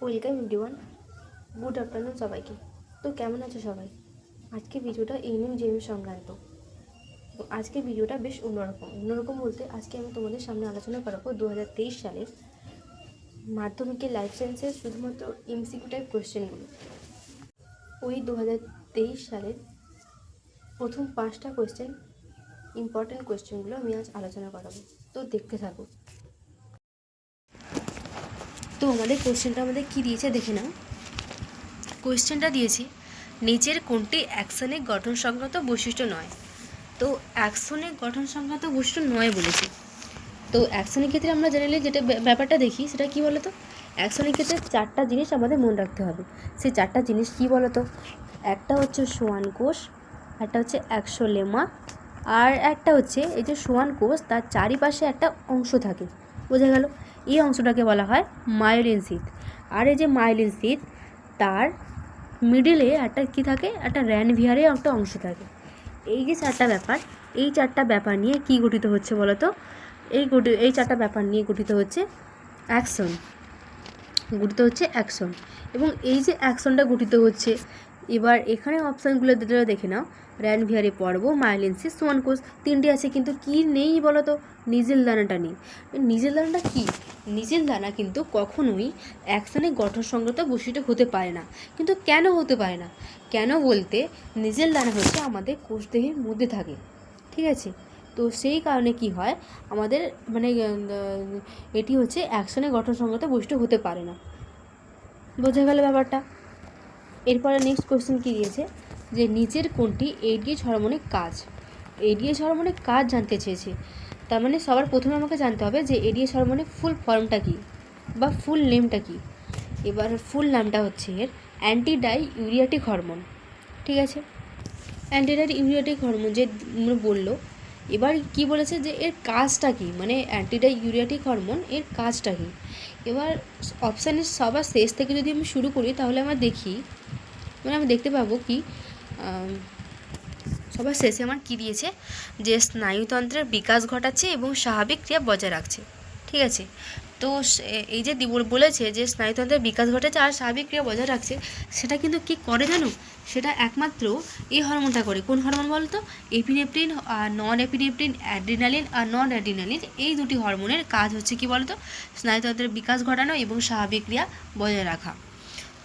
Welcome everyone, good afternoon সবাইকে। তো কেমন আছো সবাই? আজকে ভিডিওটা এএনএম জেএম সংক্রান্ত। তো আজকে ভিডিওটা বেশ অন্যরকম বলতে আজকে আমি তোমাদের সামনে আলোচনা করাবো 2023 সালের মাধ্যমিকের লাইফ সায়েন্সের শুধুমাত্র এমসিকিউ টাইপ কোয়েশ্চেনগুলো। ওই 2023 সালের প্রথম 5টা কোয়েশ্চেন, ইম্পর্টেন্ট কোয়েশ্চেনগুলো আমি আজ আলোচনা করাবো। তো দেখতে থাকো। তো কোয়েশ্চেনটা কী দিয়েছে দেখে নাও। কোয়েশ্চেনটা দিয়েছি, নিচের কোনটি অ্যাকশনের গঠন সংক্রান্ত বৈশিষ্ট্য নয়। তো অ্যাকশনের গঠন সংক্রান্ত বৈশিষ্ট্য নয় বলেছি। তো অ্যাকশনের ক্ষেত্রে আমরা জেনারেলি যেটা ব্যাপারটা দেখি সেটা কী বলো তো, অ্যাকশনের ক্ষেত্রে 4টা জিনিস আমাদের মনে রাখতে হবে। সেই 4টা জিনিস কী বলো তো, একটা হচ্ছে সোয়ান কোষ, একটা হচ্ছে অ্যাক্সোলেমা, আর একটা হচ্ছে এই যে সোয়ান কোষ তার চারিপাশে একটা অংশ থাকে, বোঝা গেল? এই অংশটাকে বলা হয় মায়োলিন শীথ। আর এই যে মায়োলিন শীথ তার মিডিলে একটা কী থাকে, একটা র্যানভিয়ারে একটা অংশ থাকে। এই যে 4টা ব্যাপার, এই 4টা ব্যাপার নিয়ে কি গঠিত হচ্ছে বলো তো, এই 4টা ব্যাপার নিয়ে গঠিত হচ্ছে অ্যাকশন, এবং এই যে অ্যাকশনটা গঠিত হচ্ছে, এবার এখানে অপশানগুলো দেখে নাও। র্যানভিয়ারে পর্ব, মায়োলিন শীথ, সোয়ান কোষ, 3টে আছে, কিন্তু কি নেই বলো তো, নিজেল দানাটা নেই। নিজেল দানাটা কি? নিজেল দানা কিন্তু কখনোই অ্যাকশনের গঠন সংক্রান্ত বৈশিষ্ট্য হতে পারে না। কিন্তু কেন হতে পারে না? কেন বলতে, নিজেল দানা হচ্ছে আমাদের কোষদেহের মধ্যে থাকে, ঠিক আছে? তো সেই কারণে কি হয়, আমাদের এটি হচ্ছে অ্যাকশনের গঠন সংক্রান্ত বৈশিষ্ট্য হতে পারে না। বোঝা গেল ব্যাপারটা? এরপরে নেক্সট কোয়েশ্চেন কী দিয়েছে, যে নিচের কোনটি এডিএইচ হরমোনের কাজ? এডিএইচ হরমোনের কাজ জানতে চেয়েছে। তার মানে সবার প্রথমে আমাকে জানতে হবে যে এডিএইচ হরমোনের ফুল ফর্মটা কী বা ফুল নেমটা কী। এবার ফুল নামটা হচ্ছে এর অ্যান্টিডাই ইউরিয়াটিক হরমোন, ঠিক আছে? অ্যান্টিডাই ইউরিয়াটিক হরমোন যে বললো। এবার কি বলেছে যে এর কাজটা কী, মানে অ্যান্টিডাই ইউরিয়াটিক হরমোন এর কাজটা কী। এবার অপশানের সবার শেষ থেকে যদি আমি শুরু করি তাহলে আমরা দেখতে পাবো কি, সবার শেষে আমার কী দিয়েছে, যে স্নায়ুতন্ত্রের বিকাশ ঘটাচ্ছে এবং স্বাভাবিক ক্রিয়া বজায় রাখছে, ঠিক আছে? তো এই যে বলেছে যে স্নায়ুতন্ত্রের বিকাশ ঘটেছে আর স্বাভাবিক ক্রিয়া বজায় রাখছে, সেটা কিন্তু কি করে জানো? সেটা একমাত্র এই হরমোনটা করে। কোন হরমোন বলতো? এপিনেফ্রিন আর নন এপিনেফ্রিন, অ্যাড্রিনালিন আর নন অ্যাড্রিনালিন, এই দুটি হরমোনের কাজ হচ্ছে কি বলতো, স্নায়ুতন্ত্রের বিকাশ ঘটানো এবং স্বাভাবিক ক্রিয়া বজায় রাখা।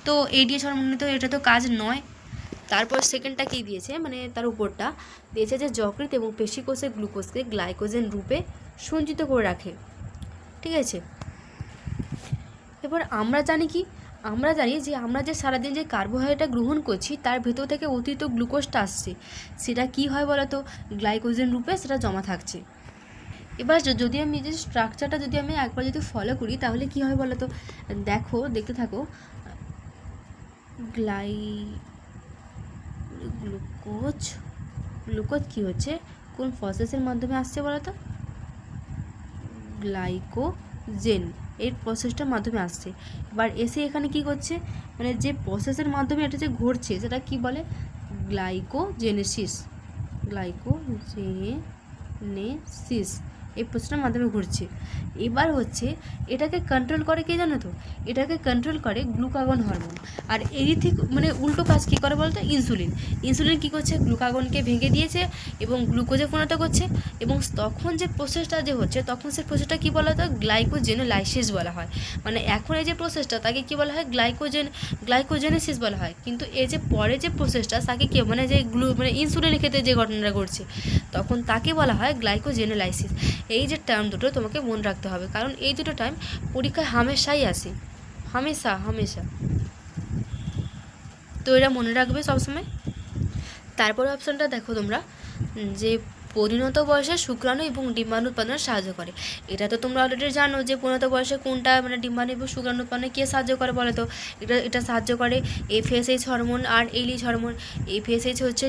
তো এডিএইচ হরমোনে তো এটা তো কাজ নয়। তারপর সেকেন্ডটা কী দিয়েছে, মানে তার উপরটা দিয়েছে যে যকৃৎ এবং পেশিকোষের গ্লুকোজকে গ্লাইকোজেন রূপে সঞ্চিত করে রাখে, ঠিক আছে? এবার আমরা জানি যে আমরা যে সারাদিন যে কার্বোহাইড্রেট গ্রহণ করছি তার ভেতর থেকে অতিরিক্ত গ্লুকোজটা আসছে, সেটা কি হয় বলো তো, গ্লাইকোজেন রূপে সেটা জমা থাকছে। এবার যদি আমি যে স্ট্রাকচারটা যদি আমি একবার যদি ফলো করি তাহলে কি হয় বলো তো, দেখতে থাকো। গ্লুকোজ কি হচ্ছে, কোন প্রসেসের মাধ্যমে আসছে বলো তো, গ্লাইকোজেন এই প্রসেসটার মাধ্যমে আসছে। এবার এসে এখানে কি করছে, মানে যে প্রসেসের মাধ্যমে এটা যে ঘটছে সেটা কি বলে, গ্লাইকোজেনেসিস এই প্রসেসটার মাধ্যমে ঘটছে। এবার হচ্ছে এটাকে কন্ট্রোল করে কে জানো তো, এটাকে কন্ট্রোল করে গ্লুকাগন হরমোন। আর এই ঠিক উল্টো কাজ কী করে বলতো, ইনসুলিন কী করছে, গ্লুকাগনকে ভেঙে দিয়েছে এবং গ্লুকোজে পরিণত করছে। এবং তখন যে প্রসেসটা যে হচ্ছে, তখন সে প্রসেসটা কী বলা হয়, গ্লাইকোজেনোলাইসিস বলা হয়। মানে এখন এই যে প্রসেসটা তাকে কী বলা হয়, গ্লাইকোজেনেসিস বলা হয়। কিন্তু এই যে পরে যে প্রসেসটা তাকে কি যে ইনসুলিনের ক্ষেত্রে যে ঘটনাটা ঘটছে তখন তাকে বলা হয় গ্লাইকোজেনোলাইসিস। এই যে টার্ম দুটো তোমাকে মনে রাখতে হবে, কারণ এই দুটো টার্ম পরীক্ষায় হামেশাই আসে, হামেশা। তো এটা মনে রাখবে সবসময়। তারপরে অপশানটা দেখো তোমরা, যে পরিণত বয়সে শুক্রাণু এবং ডিম্বাণু উৎপাদনে সাহায্য করে। এটা তো তোমরা অলরেডি জানো যে পরিণত বয়সে কোনটা ডিম্বাণু এবং শুক্রাণু উৎপাদনে কে সাহায্য করে বলো তো, এটা সাহায্য করে এফএসএইচ হরমোন আর এইচএইচ হরমোন। এফএসএইচ হচ্ছে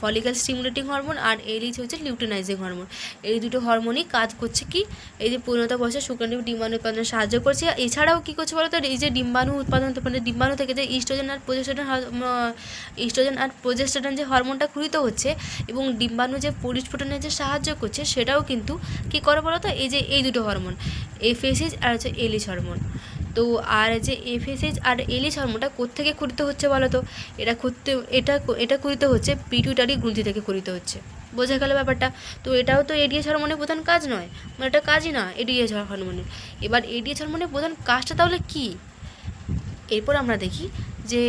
ফলিক্যাল স্টিমুলেটিং হরমোন আর এইচএইচ হচ্ছে লিউটেনাইজিং হরমোন। এই দুটো হরমোনই কাজ করছে কি, এই যে পরিণত বয়সে শুক্রাণু ডিম্বাণু উৎপাদনে সাহায্য করছে। এছাড়াও কী করছে বলো তো, এই যে ডিম্বাণু উৎপাদন ডিম্বাণু থেকে যে ইস্ট্রোজেন আর প্রোজেস্টেরন যে হরমোনটা ক্ষরিত হচ্ছে এবং ডিম্বাণু যে পরিস্ফুটনে যে সাহায্য করছে, সেটাও কিন্তু কী করে বলো তো, এই যে এই দুটো হরমোন এফএসএইচ আর হচ্ছে এইচএইচ হরমোন। তো আর যে এফএসএইচ আর এলএইচ হরমোনটা কোত্থেকে ক্ষরিত হচ্ছে বলো তো? এটা ক্ষরিত হচ্ছে পিটুইটারি গ্রন্থি থেকে ক্ষরিত হচ্ছে। বোঝা গেল ব্যাপারটা? তো এটাও তো এডিএইচ হরমোনের প্রধান কাজ নয়, মানে এটা কাজই না এডিএইচ হরমোনের। এবার এডিএইচ হরমোনের প্রধান কাজটা তাহলে কী? এরপর আমরা দেখি যে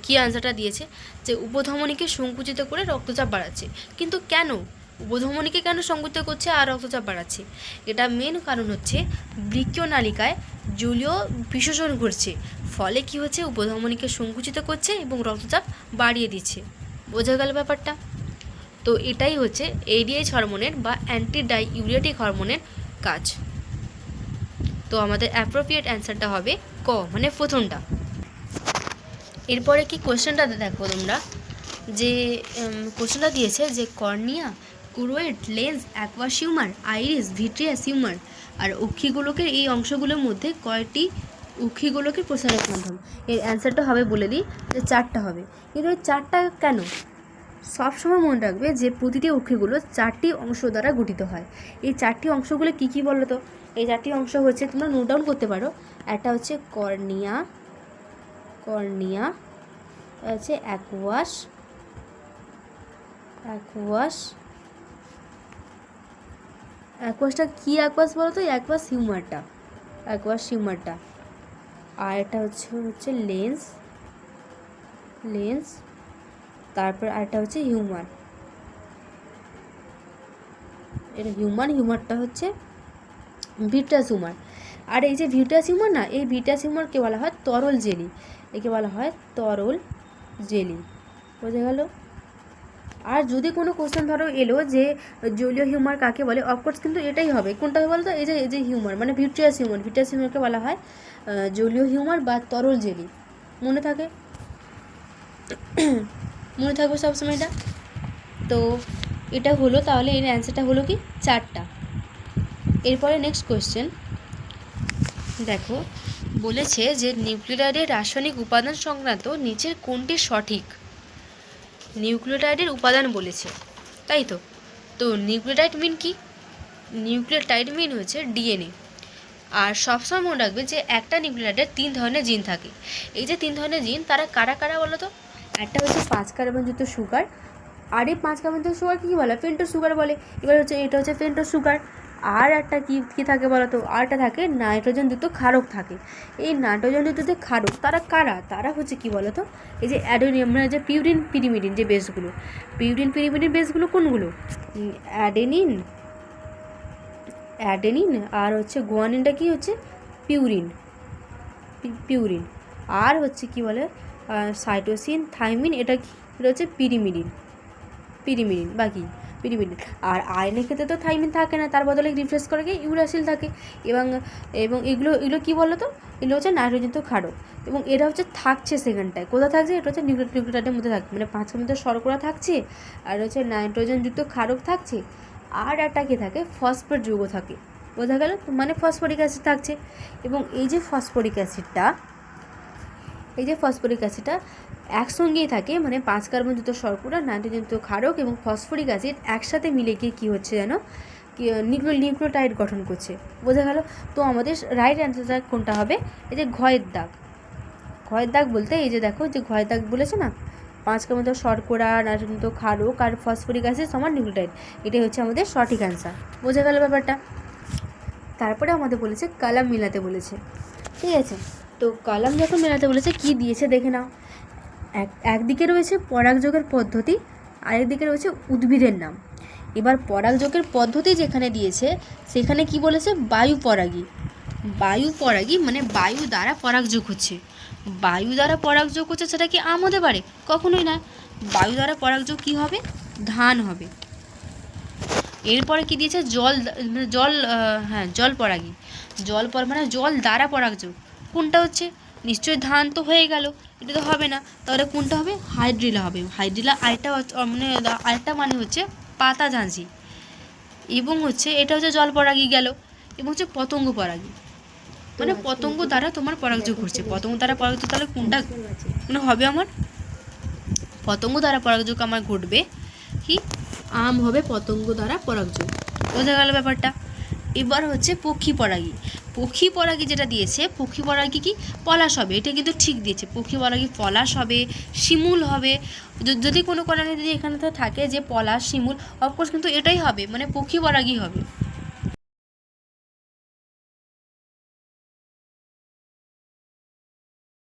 কী আনসারটা দিয়েছে, যে উপধমনীকে সংকুচিত করে রক্তচাপ বাড়াচ্ছে। কিন্তু কেন উপধমনীকে কেন সংকুচিত করছে আর রক্তচাপ বাড়াচ্ছে? এটা মেন কারণ হচ্ছে বৃক্কীয় নালিকায় জলীয় বিশোষণ ঘটছে, ফলে কি হচ্ছে উপধমনীকে সংকুচিত করছে এবং রক্তচাপ বাড়িয়ে দিচ্ছে। বোঝা গেল ব্যাপারটা? তো এটাই হচ্ছে এডিএইচ হরমোনের বা অ্যান্টি ডাইউরেটিক হরমোনের কাজ। তো আমাদের অ্যাপ্রোপ্রিয়েট অ্যান্সারটা হবে ক, মানে প্রথমটা। এরপরে কি কোশ্চেনটা দেখো তোমরা, যে কোশ্চেনটা দিয়েছে যে cornea, choroid, lens, aqueous humour, iris, vitreous humour আর অক্ষিগোলকের এই অংশগুলোর মধ্যে কয়টি অক্ষিগোলকের প্রসারক মাধ্যম? এর অ্যান্সারটা হবে বলে দিই যে 4টা হবে। কিন্তু এই 4টা কেন? সবসময় মনে রাখবে যে প্রতিটি অক্ষিগুলো 4টি অংশ দ্বারা গঠিত হয়। এই 4টি অংশগুলো কী কী বলো তো? এই 4টি অংশ হচ্ছে, তোমরা নোট ডাউন করতে পারো। একটা হচ্ছে কর্নিয়া হচ্ছে অ্যাকুয়াসটা কী অ্যাকুয়াস বলো তো? অ্যাকুয়াস হিউমারটা। আর এটা হচ্ছে লেন্স, তারপর আরেকটা হচ্ছে হিউমার। এটা হিউমারটা হচ্ছে ভিট্রাস হিউমার। আর এই যে ভিট্রাস হিউমার না, এই ভিট্রাস হিউমারকে বলা হয় তরল জেলি। একে বলা হয় তরল জেলি। বোঝা গেল? আর যদি কোনো কোশ্চেন ধরো এলো যে জলীয় হিউমার কাকে বলে, অফকোর্স কিন্তু এটাই হবে। কোনটা হবে বলো তো? এই যে হিউমার মানে ভিট্রাস হিউমারকে বলা হয় জলীয় হিউমার বা তরল জেলি। মনে থাকবে সবসময় এটা। তো এটা হলো, তাহলে এর অ্যান্সারটা হলো কি 4টা। এরপরে নেক্সট কোয়েশ্চেন দেখো, বলেছে যে নিউক্লিওটাইডের রাসায়নিক উপাদান সংক্রান্ত নিচের কোনটি সঠিক? নিউক্লিওটাইডের উপাদান বলেছে, তাই তো? তো নিউক্লিওটাইড মিন কি? নিউক্লিওটাইড মিন হচ্ছে ডিএনএ। আর সবসময় মনে রাখবে যে একটা নিউক্লিওটাইডের 3 ধরনের জিন থাকে। এই যে 3 ধরনের জিন, তারা কারা কারা বলো তো? একটা হচ্ছে 5 কার্বনযুক্ত সুগার, আর এই 5 কার্বনযুক্ত সুগার কী বলে? পেন্টোজ সুগার বলে। এবার হচ্ছে এটা হচ্ছে পেন্টোজ সুগার। আর একটা কী থাকে বলো তো? আরটা থাকে নাইট্রোজেনযুক্ত ক্ষারক থাকে। এই নাইট্রোজেনযুক্ত যে ক্ষারক, তারা কারা? তারা হচ্ছে কী বলো তো? এই যে অ্যাডেনিন, মানে যে পিউরিন পিরিমিডিন যে বেসগুলো, বেসগুলো কোনগুলো? অ্যাডেনিন আর হচ্ছে গুয়ানিনটা কি হচ্ছে? পিউরিন। আর হচ্ছে কি বলে সাইটোসিন, থাইমিন, এটা হচ্ছে পিরিমিডিন। আর আয়নের ক্ষেত্রে তো থাইমিন থাকে না, তার বদলে রিপ্লেস করে গিয়ে ইউরাসিল থাকে। এবং এগুলো কী বলো তো? এগুলো হচ্ছে নাইট্রোজেনযুক্ত ক্ষারক, এবং এরা হচ্ছে থাকছে সেকেন্ডটায়। কোথায় থাকছে? এটা হচ্ছে নিউক্লিওটাইডের মধ্যে থাকছে, মানে 5 মধ্যে শর্করা থাকছে, আর হচ্ছে নাইট্রোজেনযুক্ত ক্ষারক থাকছে, আর একটা কি থাকে? ফসফেট যৌগ থাকে। বোঝা গেল? মানে ফসফরিক অ্যাসিড থাকছে। এবং এই যে ফসফরিক অ্যাসিডটা একসঙ্গেই থাকে, মানে 5 কার্বনযুক্ত শর্করা, নাইট্রোজেনযুক্ত ক্ষারক এবং ফসফরিক অ্যাসিড একসাথে মিলে গিয়ে কী হচ্ছে জানো? নিউক্লিওটাইড গঠন করছে। বোঝা গেল? তো আমাদের রাইট অ্যান্সারটা কোনটা হবে? এই যে ঘয়ের দাগ বলতে এই যে দেখো, যে ঘয়ের দাগ বলেছে না, 5 কার্বনযুক্ত শর্করা, নাইট্রোজেনযুক্ত ক্ষারক আর ফসফরিক অ্যাসিড সমান নিউক্লিওটাইড। এটাই হচ্ছে আমাদের সঠিক অ্যান্সার। বোঝা গেল ব্যাপারটা? তারপরে আমাদের বলেছে কলাম মিলাতে বলেছে, ঠিক আছে? তো কলাম যখন মেলাতে বলেছে, কি দিয়েছে দেখে নাও। একদিকে রয়েছে পরাগযোগের পদ্ধতি, আরেকদিকে রয়েছে উদ্ভিদের নাম। এবার পরাগযোগের পদ্ধতি যেখানে দিয়েছে, সেখানে কি বলেছে? বায়ু পরাগী, মানে বায়ু দ্বারা পরাগযোগ হচ্ছে। সেটা কি আম হতে পারে? কখনোই না। বায়ু দ্বারা পরাগযোগ কী হবে? ধান হবে। এরপরে কি দিয়েছে? জল পরাগী। মানে জল দ্বারা পরাগযোগ। কোনটা হচ্ছে? নিশ্চয়ই ধান তো হয়ে গেল, এটা তো হবে না। তাহলে কোনটা হবে? হাইড্রিলা হবে। হাইড্রিলা আরেকটা মানে হচ্ছে পাতা ঝাঁঝি। এবং হচ্ছে এটা হচ্ছে জল পরাগী গেল। এবং হচ্ছে পতঙ্গ পরাগী, মানে পতঙ্গ দ্বারা তোমার পরাগযোগ ঘটছে। পতঙ্গ দ্বারা পরাগযোগ, তাহলে কোনটা হবে আমার? পতঙ্গ দ্বারা পরাগযোগ আমার ঘটবে কি? আম হবে পতঙ্গ দ্বারা পরাগযোগ। বোঝা গেল ব্যাপারটা? এবার হচ্ছে পক্ষী পরাগী। পক্ষী পরাগী যেটা দিয়েছে, পক্ষী পরাগী কি পলাশ হবে, এটা কিন্তু ঠিক দিয়েছে। পক্ষী পরাগী পলাশ হবে, শিমুল হবে। যদি কোনো কারণে যদি এখানে তো থাকে যে পলাশ শিমুল, অফকোর্স কিন্তু এটাই হবে, মানে পক্ষী পরাগী হবে।